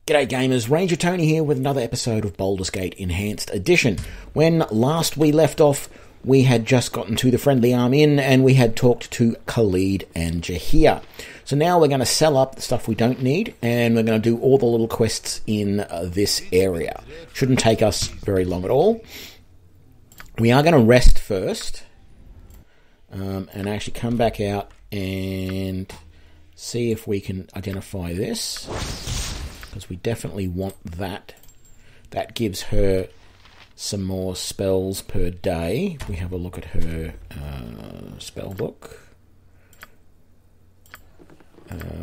G'day gamers, Ranger Tony here with another episode of Baldur's Gate Enhanced Edition. When last we left off, we had just gotten to the Friendly Arm Inn and we had talked to Khalid and Jahir. So now we're going to sell up the stuff we don't need and we're going to do all the little quests in this area. Shouldn't take us very long at all. We are going to rest first and actually come back out and see if we can identify this, because we definitely want that. That gives her some more spells per day. We have a look at her spell book.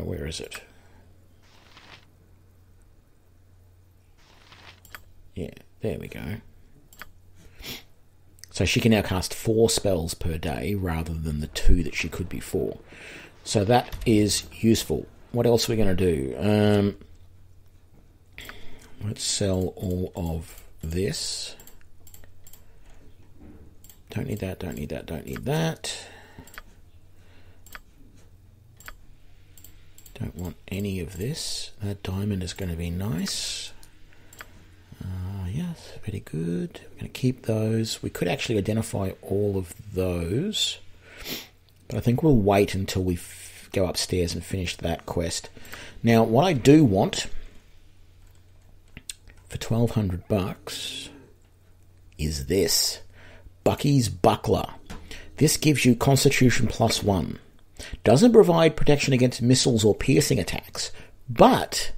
Where is it? Yeah, there we go. So she can now cast 4 spells per day rather than the 2 that she could before. So that is useful. What else are we going to do? Let's sell all of this. Don't need that, don't need that, don't need that. Don't want any of this. That diamond is going to be nice. Yes, very good. We're going to keep those. We could actually identify all of those, but I think we'll wait until we go upstairs and finish that quest. Now, what I do want for $1,200 is this. Bucky's Buckler. This gives you Constitution +1. Doesn't provide protection against missiles or piercing attacks, but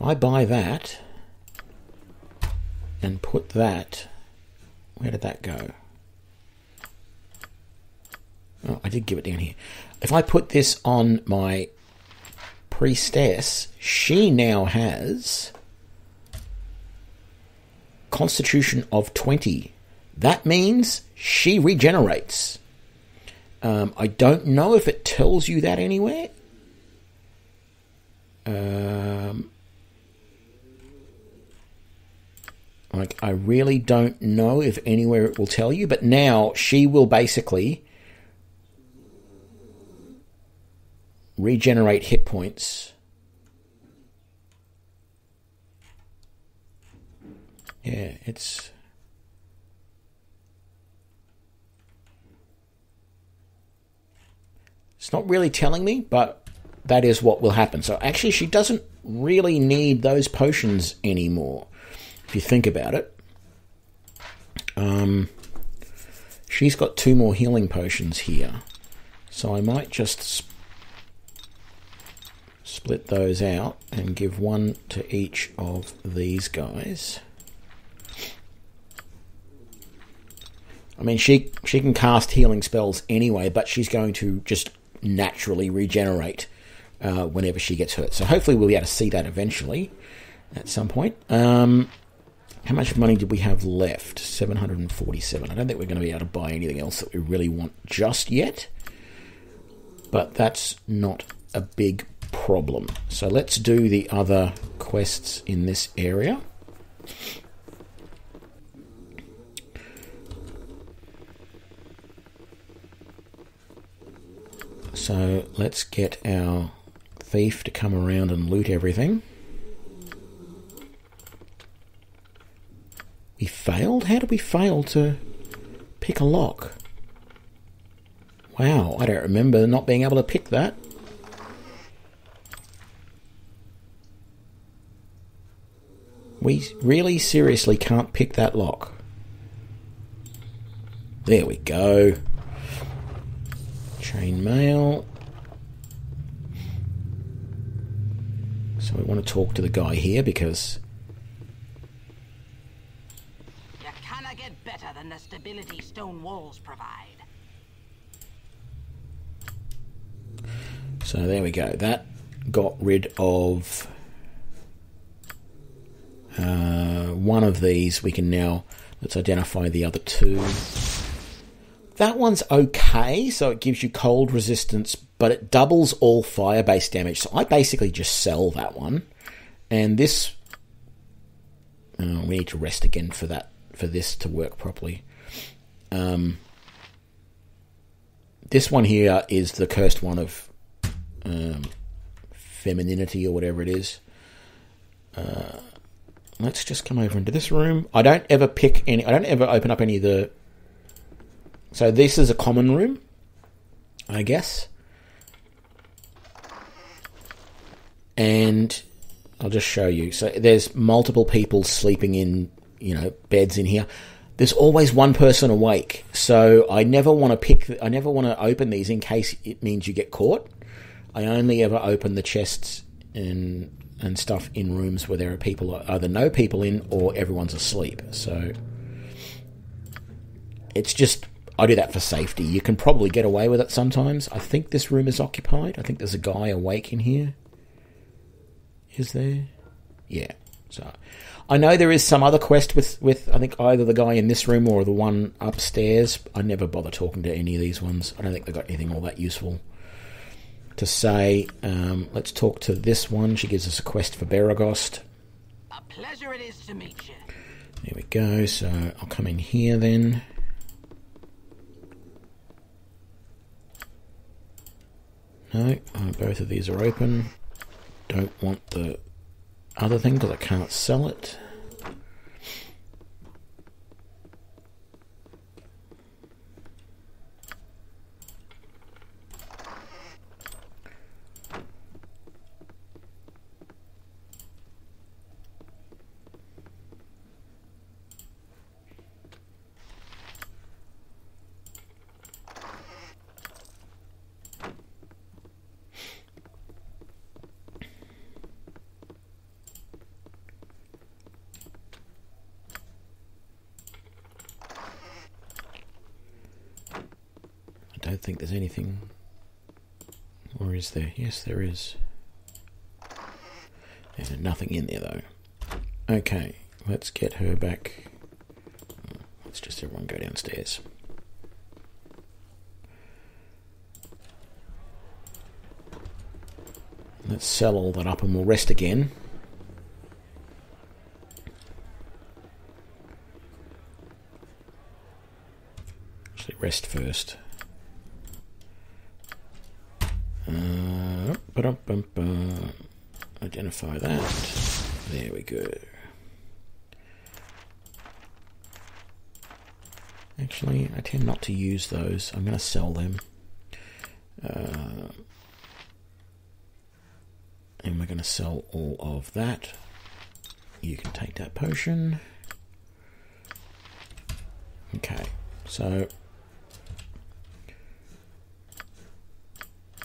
if I buy that and put that, where did that go? Oh, I did give it down here. If I put this on my priestess, she now has Constitution of 20. That means she regenerates. I don't know if it tells you that anywhere. I really don't know if anywhere it will tell you, but now she will basically regenerate hit points. Yeah, it's not really telling me, but that is what will happen. So actually she doesn't really need those potions anymore, if you think about it. She's got 2 more healing potions here, so I might just split those out and give 1 to each of these guys. I mean, she can cast healing spells anyway, but she's going to just naturally regenerate whenever she gets hurt. So hopefully we'll be able to see that eventually at some point. How much money did we have left? 747. I don't think we're going to be able to buy anything else that we really want just yet, but that's not a big problem. So let's do the other quests in this area. So let's get our thief to come around and loot everything. We failed? How did we fail to pick a lock? Wow, I don't remember not being able to pick that. We really seriously can't pick that lock. There we go. Chainmail. So we want to talk to the guy here because you cannot get better than the stability stone walls provide. So there we go. That got rid of one of these. We can now, let's identify the other 2. That one's okay, so it gives you cold resistance, but it doubles all fire-based damage. So I basically just sell that one. And this, we need to rest again for this to work properly. This one here is the cursed one of femininity or whatever it is. Let's just come over into this room. I don't ever open up any of the... So this is a common room, I guess. And I'll just show you. So there's multiple people sleeping in, beds in here. There's always one person awake. So I never want to open these in case it means you get caught. I only ever open the chests and stuff in rooms where there are either no people in or everyone's asleep. So it's just, I do that for safety. You can probably get away with it sometimes. I think this room is occupied. I think there's a guy awake in here. Is there? Yeah. So I know there is some other quest with I think either the guy in this room or the one upstairs. I never bother talking to any of these ones. I don't think they've got anything all that useful to say. Let's talk to this one. She gives us a quest for Baragost. A pleasure it is to meet you. There we go. So I'll come in here then. No, both of these are open. Don't want the other thing because I can't sell it. I don't think there's anything, or is there? Yes, there is. There's nothing in there though. Okay, let's get her back. Let's just everyone go downstairs. Let's sell all that up and we'll rest again. Actually, rest first. Identify that. There we go. Actually, I tend not to use those. I'm going to sell them. And we're going to sell all of that. You can take that potion. Okay, so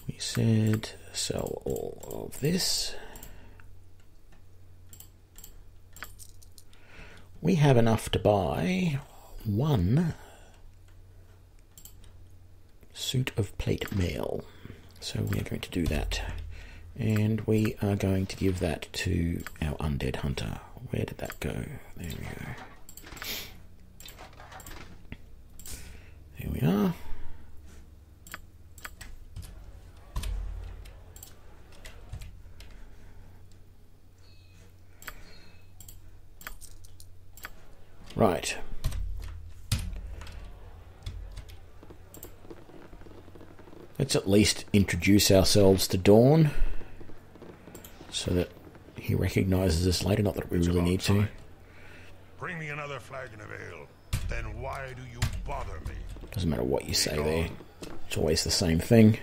we said sell all of this. We have enough to buy one suit of plate mail. So we are going to do that. And we are going to give that to our undead hunter. Where did that go? There we go. There we are. Right. Let's at least introduce ourselves to Dawn so that he recognises us later. Not that we really need to. Bring me another flagon of ale. Then why do you bother me? Doesn't matter what you say there. It's always the same thing.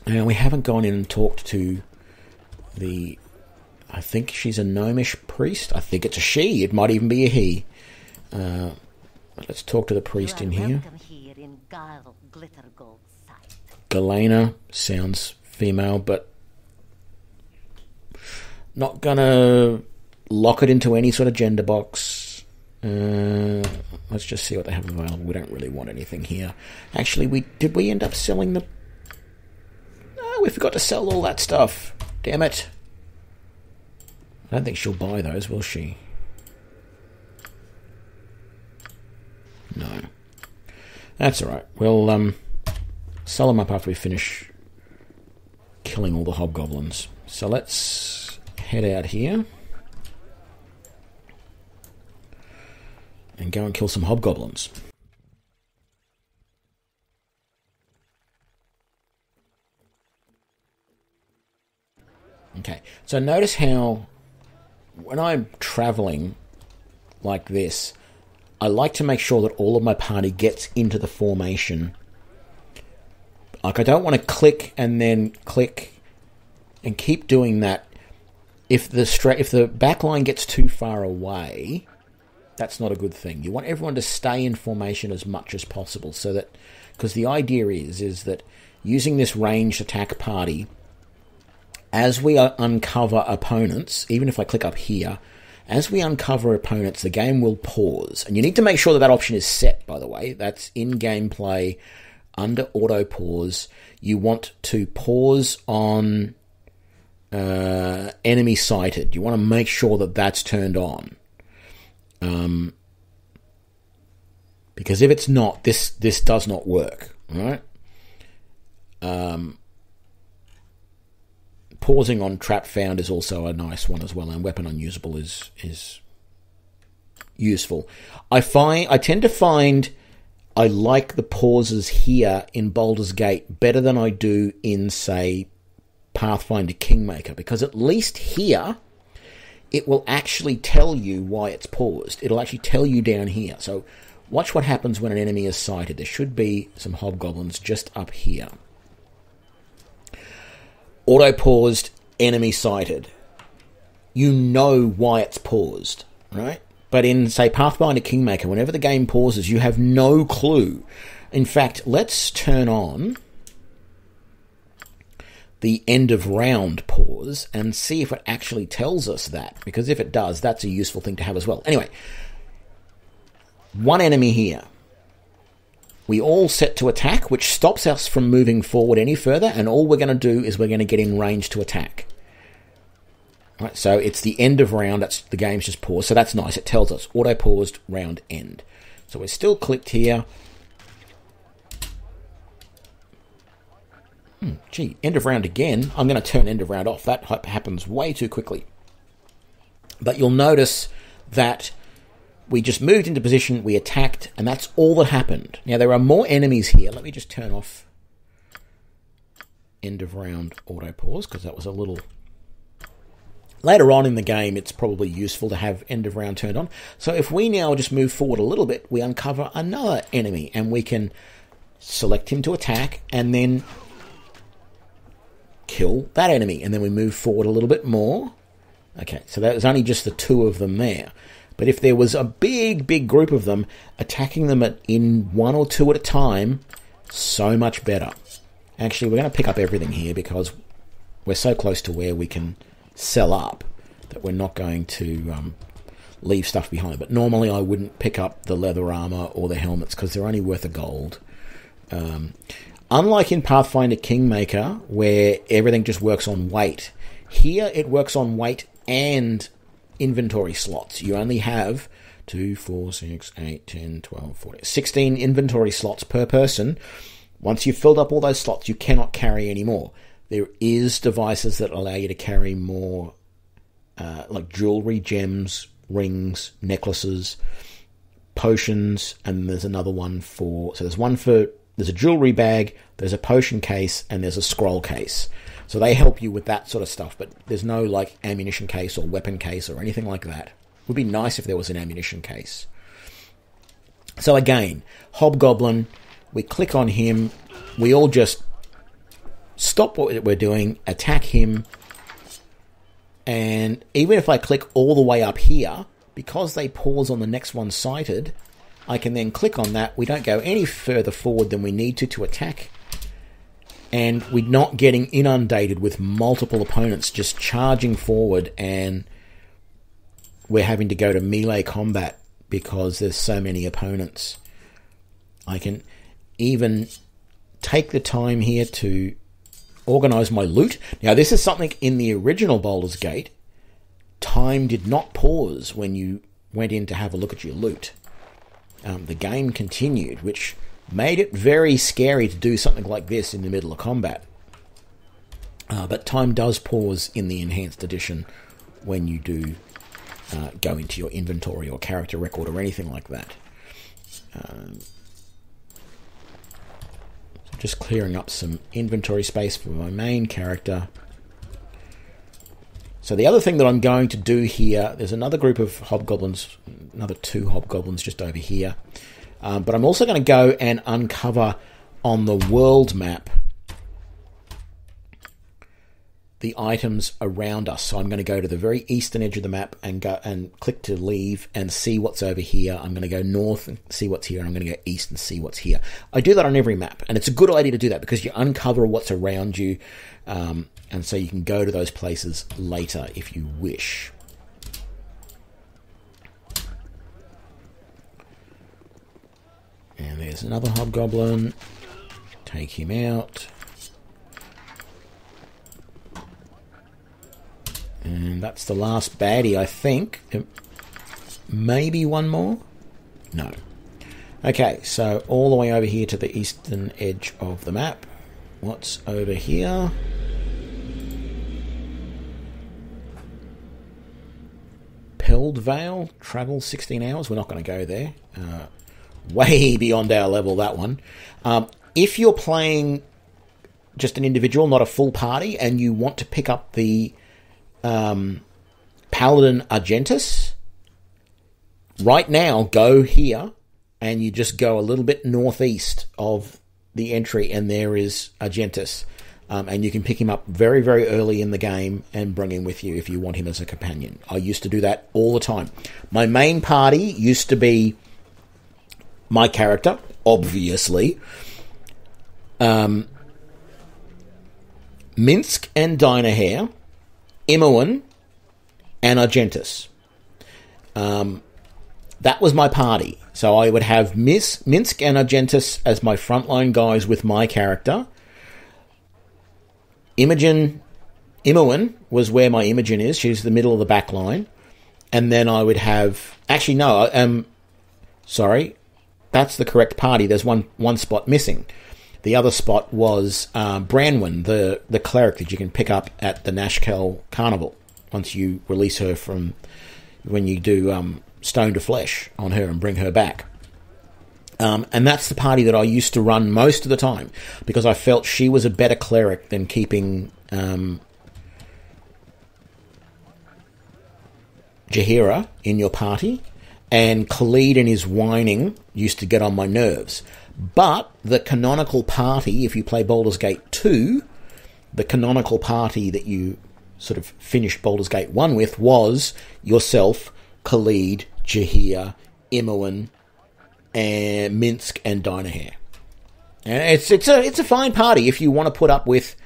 Now, we haven't gone in and talked to the... I think she's a gnomish priest. I think it's a she. It might even be a he. Let's talk to the priest in here. Delana sounds female, but not gonna lock it into any sort of gender box. Let's just see what they have available. We don't really want anything here. Actually, did we end up selling the... No, we forgot to sell all that stuff. Damn it. I don't think she'll buy those, will she? No. That's alright. We'll sell them up after we finish killing all the hobgoblins. So let's head out here and go and kill some hobgoblins. Okay, so notice how when I'm travelling like this, I like to make sure that all of my party gets into the formation. Like, I don't want to click and then click and keep doing that. If the back line gets too far away, that's not a good thing. You want everyone to stay in formation as much as possible, so that, because the idea is that using this ranged attack party, as we uncover opponents, even if I click up here, as we uncover opponents, the game will pause. And you need to make sure that that option is set, by the way. That's in gameplay under auto pause. You want to pause on enemy sighted. You want to make sure that that's turned on. Because if it's not, this does not work, right? Pausing on trap found is also a nice one as well, and weapon unusable is useful. I tend to find I like the pauses here in Baldur's Gate better than I do in, say, Pathfinder Kingmaker, because at least here it will actually tell you why it's paused. It'll actually tell you down here. So watch what happens when an enemy is sighted. There should be some hobgoblins just up here. Auto-paused, enemy sighted. You know why it's paused, right? But in, say, Pathfinder Kingmaker, whenever the game pauses, you have no clue. In fact, let's turn on the end of round pause and see if it actually tells us that. Because if it does, that's a useful thing to have as well. Anyway, one enemy here. We all set to attack, which stops us from moving forward any further, and all we're going to do is we're going to get in range to attack. Right, so it's the end of round, the game's just paused, so that's nice. It tells us auto-paused, round end. So we're still clicked here. Gee, end of round again. I'm going to turn end of round off. That happens way too quickly. But you'll notice that we just moved into position, we attacked, and that's all that happened. Now, there are more enemies here. Let me just turn off end of round auto pause, because that was a little... Later on in the game, it's probably useful to have end of round turned on. So if we now just move forward a little bit, we uncover another enemy, and we can select him to attack, and then kill that enemy. And then we move forward a little bit more. Okay, so that was only just the two of them there. But if there was a big group of them, attacking them in one or two at a time, so much better. Actually, we're going to pick up everything here because we're so close to where we can sell up that we're not going to leave stuff behind. But normally I wouldn't pick up the leather armor or the helmets because they're only worth a gold. Unlike in Pathfinder Kingmaker, where everything just works on weight, here it works on weight and inventory slots. You only have 2, 4, 6, 8, 10, 12, 14, 16 inventory slots per person. Once you've filled up all those slots, you cannot carry any more. There is devices that allow you to carry more, like jewelry, gems, rings, necklaces, potions, and there's another one for... So there's a jewelry bag, there's a potion case, and there's a scroll case. So they help you with that sort of stuff, but there's no like ammunition case or weapon case or anything like that. It would be nice if there was an ammunition case. So again, Hobgoblin, we click on him, we all just stop what we're doing, attack him, and even if I click all the way up here, because they pause on the next one sighted, I can then click on that. We don't go any further forward than we need to attack, and we're not getting inundated with multiple opponents just charging forward, and we're having to go to melee combat because there's so many opponents. I can even take the time here to organize my loot. Now, this is something in the original Baldur's Gate. Time did not pause when you went in to have a look at your loot. The game continued, which made it very scary to do something like this in the middle of combat. But time does pause in the Enhanced Edition when you do go into your inventory or character record or anything like that. So just clearing up some inventory space for my main character. So the other thing that I'm going to do here, there's another group of hobgoblins, another 2 hobgoblins just over here. But I'm also going to go and uncover on the world map the items around us. So I'm going to go to the very eastern edge of the map and go and click to leave and see what's over here. I'm going to go north and see what's here, and I'm going to go east and see what's here. I do that on every map, and it's a good idea to do that because you uncover what's around you, and so you can go to those places later if you wish. And there's another hobgoblin. Take him out. And that's the last baddie, I think. Maybe one more? No. Okay, so all the way over here to the eastern edge of the map. What's over here? Peld Vail, travel 16 hours. We're not going to go there. Way beyond our level, that one. If you're playing just an individual, not a full party, and you want to pick up the Paladin Argentus, right now go here and you just go a little bit northeast of the entry and there is Argentus, and you can pick him up very, very early in the game and bring him with you if you want him as a companion. I used to do that all the time. My main party used to be my character, obviously, Minsk and Dynahair, Imoen, and Argentus. That was my party. So I would have Minsk and Argentus as my frontline guys with my character. Imoen was where my Imogen is. She's the middle of the back line. And then I would have... Actually, no. Sorry. That's the correct party. There's one spot missing. The other spot was Branwen, the cleric that you can pick up at the Nashkel Carnival once you release her from when you do Stone to Flesh on her and bring her back. And that's the party that I used to run most of the time because I felt she was a better cleric than keeping Jaheira in your party. And Khalid and his whining used to get on my nerves. But the canonical party, if you play Baldur's Gate 2, the canonical party that you sort of finished Baldur's Gate 1 with was yourself, Khalid, Jaheira, Imoen, and Minsk, and Dynahair. And it's a fine party if you want to put up with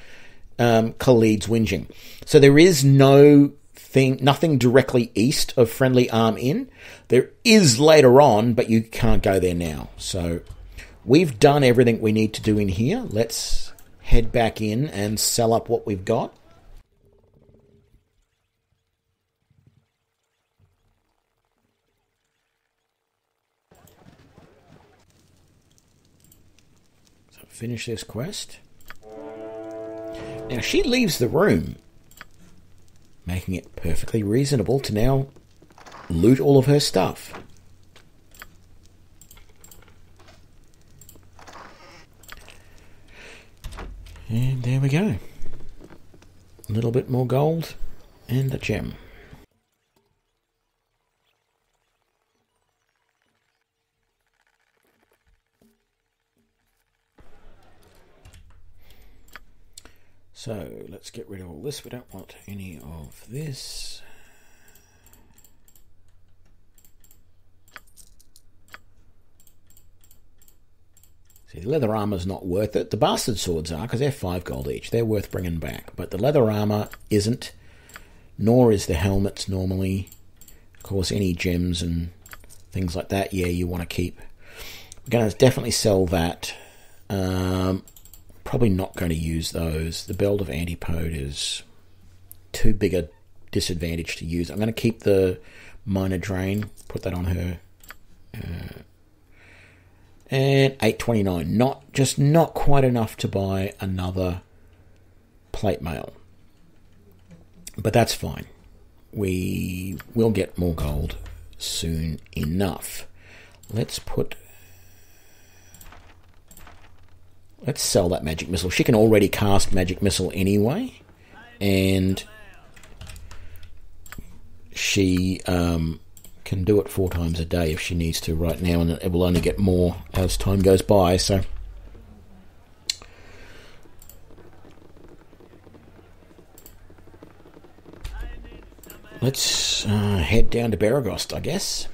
Khalid's whinging. So there is nothing directly east of Friendly Arm Inn. There is later on, but you can't go there now. So we've done everything we need to do in here. Let's head back in and sell up what we've got. So finish this quest. Now she leaves the room, making it perfectly reasonable to now loot all of her stuff. And there we go. A little bit more gold and a gem. So let's get rid of all this. We don't want any of this. See, the leather armor's not worth it. The bastard swords are, because they're 5 gold each. They're worth bringing back. But the leather armor isn't, nor is the helmets normally. Of course, any gems and things like that, yeah, you want to keep. We're going to definitely sell that. Probably not going to use those. The Belt of Antipode is too big a disadvantage to use. I'm going to keep the Minor Drain, put that on her. And 829. Not quite enough to buy another plate mail. But that's fine. We will get more gold soon enough. Let's sell that magic missile. She can already cast magic missile anyway. And she can do it 4 times a day if she needs to right now, and it will only get more as time goes by. So let's head down to Baragost, I guess.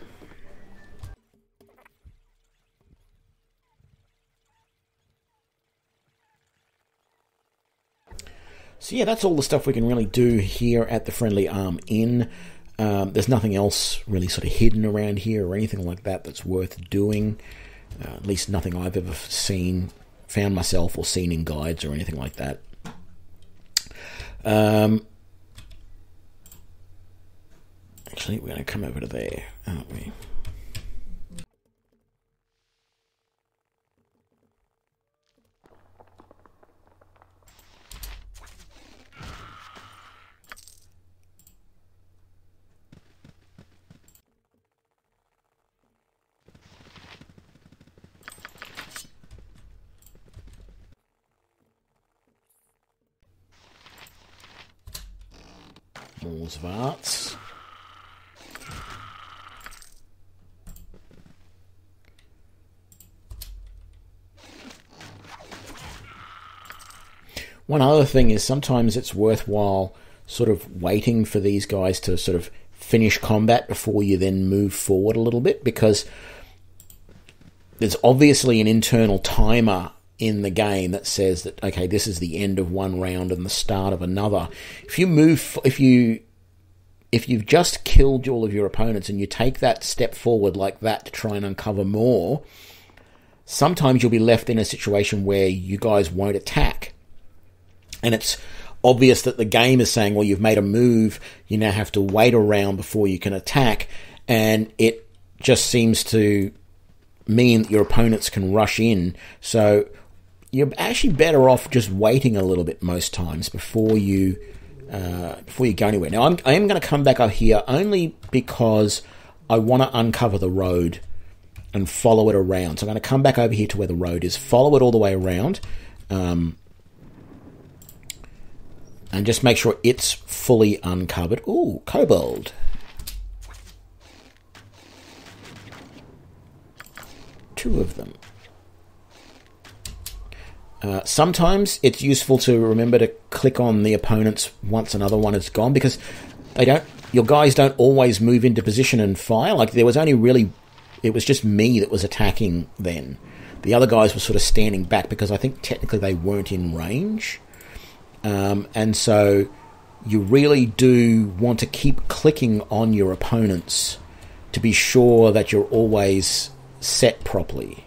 So yeah, that's all the stuff we can really do here at the Friendly Arm Inn. There's nothing else really sort of hidden around here or anything like that that's worth doing. At least nothing I've ever seen, found myself, or seen in guides or anything like that. Actually, we're going to come over to there, aren't we? Moore's Varts. One other thing is sometimes it's worthwhile sort of waiting for these guys to sort of finish combat before you then move forward a little bit, because there's obviously an internal timer in the game that says that, okay, this is the end of one round and the start of another. If you've just killed all of your opponents and you take that step forward like that to try and uncover more, sometimes you'll be left in a situation where you guys won't attack. And it's obvious that the game is saying, well, you've made a move, you now have to wait a round before you can attack, and it just seems to mean that your opponents can rush in. So you're actually better off just waiting a little bit most times before you go anywhere. Now, I am going to come back up here only because I want to uncover the road and follow it around. So I'm going to come back over here to where the road is, follow it all the way around, and just make sure it's fully uncovered. Ooh, kobold. Two of them. Sometimes it's useful to remember to click on the opponents once another one is gone, because your guys don't always move into position and fire. Like, it was just me that was attacking then. The other guys were sort of standing back because I think technically they weren't in range. And so you really do want to keep clicking on your opponents to be sure that you're always set properly.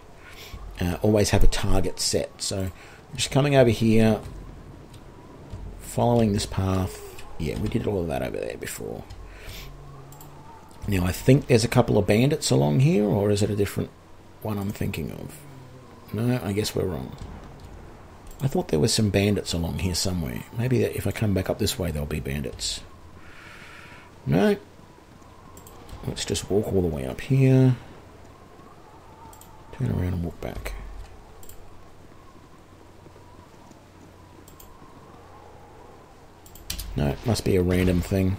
Always have a target set. So I'm just coming over here, following this path. Yeah, we did all of that over there before. Now, I think there's a couple of bandits along here, or is it a different one I'm thinking of? No, I guess we're wrong. I thought there was some bandits along here somewhere. Maybe if I come back up this way, there'll be bandits. No. Let's just walk all the way up here. Turn around and walk back. No, it must be a random thing.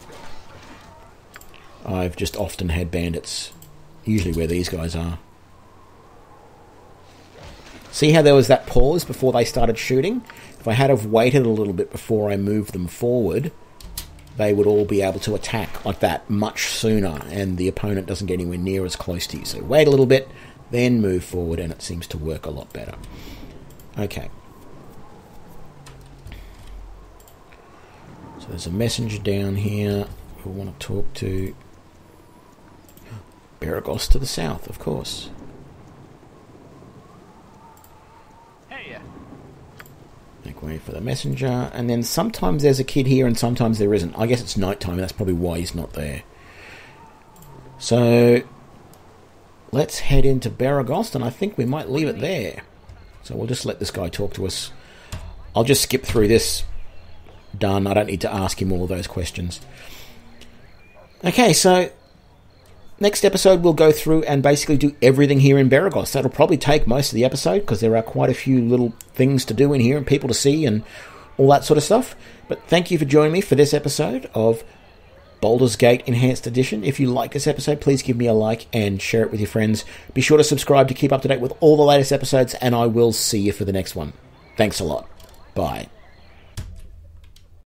I've just often had bandits, usually where these guys are. See how there was that pause before they started shooting? If I had have waited a little bit before I moved them forward, they would all be able to attack like that much sooner, and the opponent doesn't get anywhere near as close to you. So wait a little bit, then move forward, and it seems to work a lot better. Okay. So there's a messenger down here who want to talk to Baragost to the south, of course. Hey. Make way for the messenger, and then sometimes there's a kid here and sometimes there isn't. I guess it's nighttime, and that's probably why he's not there. So let's head into Baragost, and I think we might leave it there. So we'll just let this guy talk to us. I'll just skip through this. Done. I don't need to ask him all of those questions. Okay, so next episode we'll go through and basically do everything here in Baragost. That'll probably take most of the episode because there are quite a few little things to do in here and people to see and all that sort of stuff. But thank you for joining me for this episode of Baldur's Gate Enhanced Edition. If you like this episode, please give me a like and share it with your friends. Be sure to subscribe to keep up to date with all the latest episodes, and I will see you for the next one. Thanks a lot. Bye.